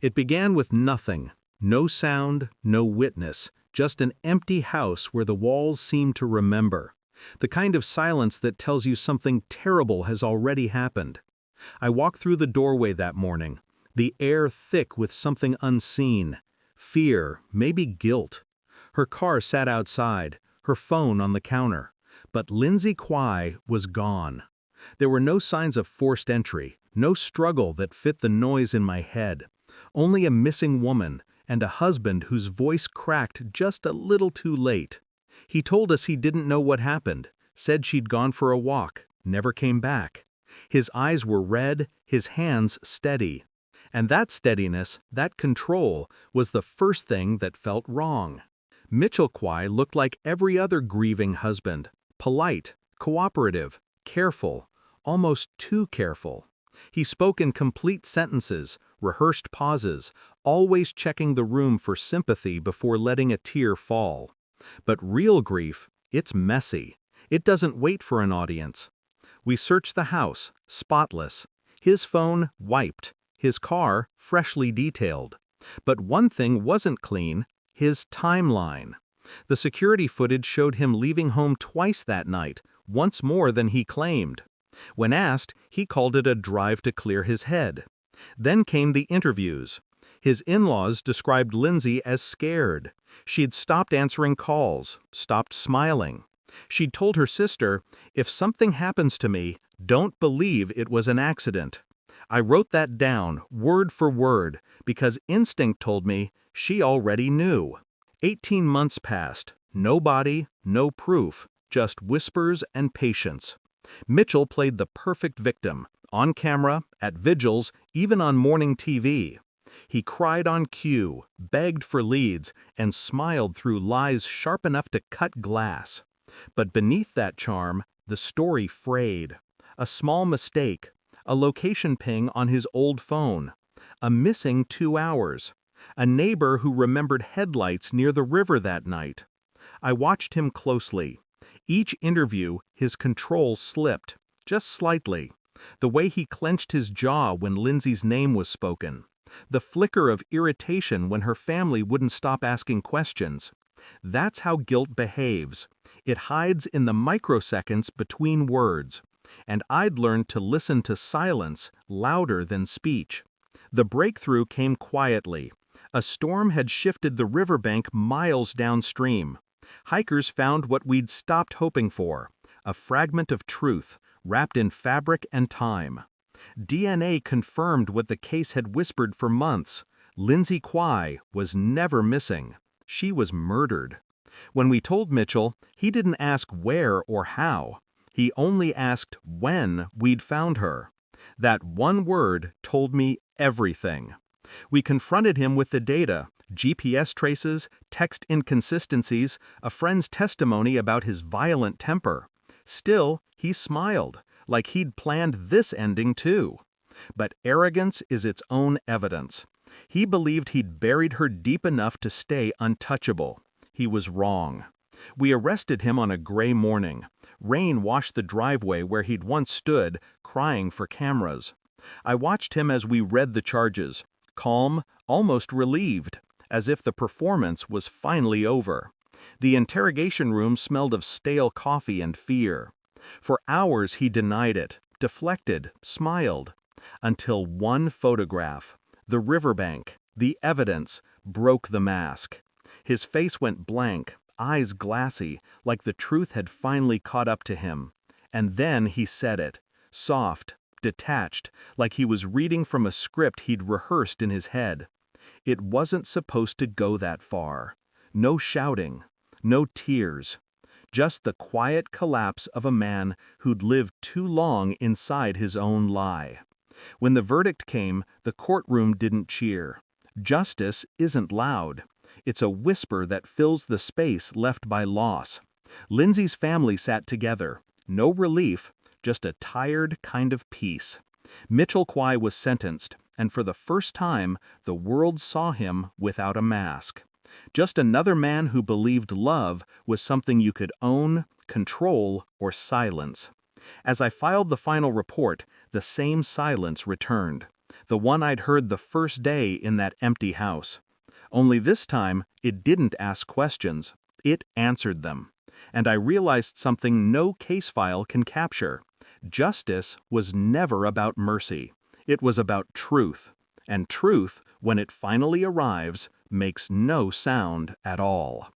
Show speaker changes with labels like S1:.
S1: It began with nothing, no sound, no witness, just an empty house where the walls seemed to remember. The kind of silence that tells you something terrible has already happened. I walked through the doorway that morning, the air thick with something unseen. Fear, maybe guilt. Her car sat outside, her phone on the counter. But Lindsay Quai was gone. There were no signs of forced entry, no struggle that fit the noise in my head. Only a missing woman and a husband whose voice cracked just a little too late. He told us he didn't know what happened, said she'd gone for a walk, never came back. His eyes were red, his hands steady. And that steadiness, that control, was the first thing that felt wrong. Mitchell Quai looked like every other grieving husband, polite, cooperative, careful, almost too careful. He spoke in complete sentences, rehearsed pauses, always checking the room for sympathy before letting a tear fall. But real grief, it's messy. It doesn't wait for an audience. We searched the house, spotless. His phone wiped, his car freshly detailed. But one thing wasn't clean, his timeline. The security footage showed him leaving home twice that night, once more than he claimed. When asked, he called it a drive to clear his head. Then came the interviews. His in-laws described Lindsay as scared. She'd stopped answering calls, stopped smiling. She'd told her sister, "If something happens to me, don't believe it was an accident." I wrote that down, word for word, because instinct told me she already knew. 18 months passed, no body, no proof, just whispers and patience. Mitchell played the perfect victim, on camera, at vigils, even on morning TV. He cried on cue, begged for leads, and smiled through lies sharp enough to cut glass. But beneath that charm, the story frayed. A small mistake, a location ping on his old phone, a missing 2 hours, a neighbor who remembered headlights near the river that night. I watched him closely. Each interview, his control slipped, just slightly. The way he clenched his jaw when Lindsay's name was spoken. The flicker of irritation when her family wouldn't stop asking questions. That's how guilt behaves. It hides in the microseconds between words. And I'd learned to listen to silence louder than speech. The breakthrough came quietly. A storm had shifted the riverbank miles downstream. Hikers found what we'd stopped hoping for, a fragment of truth, wrapped in fabric and time. DNA confirmed what the case had whispered for months. Lindsay Quai was never missing. She was murdered. When we told Mitchell, he didn't ask where or how. He only asked when we'd found her. That one word told me everything. We confronted him with the data, GPS traces, text inconsistencies, a friend's testimony about his violent temper. Still, he smiled, like he'd planned this ending too. But arrogance is its own evidence. He believed he'd buried her deep enough to stay untouchable. He was wrong. We arrested him on a gray morning. Rain washed the driveway where he'd once stood, crying for cameras. I watched him as we read the charges, calm, almost relieved, as if the performance was finally over. The interrogation room smelled of stale coffee and fear. For hours he denied it, deflected, smiled, until one photograph, the riverbank, the evidence, broke the mask. His face went blank, eyes glassy, like the truth had finally caught up to him. And then he said it, soft, detached, like he was reading from a script he'd rehearsed in his head. It wasn't supposed to go that far. No shouting, no tears. Just the quiet collapse of a man who'd lived too long inside his own lie. When the verdict came, the courtroom didn't cheer. Justice isn't loud. It's a whisper that fills the space left by loss. Lindsay's family sat together. No relief, just a tired kind of peace. Mitchell Quai was sentenced, and for the first time, the world saw him without a mask. Just another man who believed love was something you could own, control, or silence. As I filed the final report, the same silence returned. the one I'd heard the first day in that empty house. Only this time, it didn't ask questions, it answered them. And I realized something no case file can capture. Justice was never about mercy. It was about truth. And truth, when it finally arrives, makes no sound at all.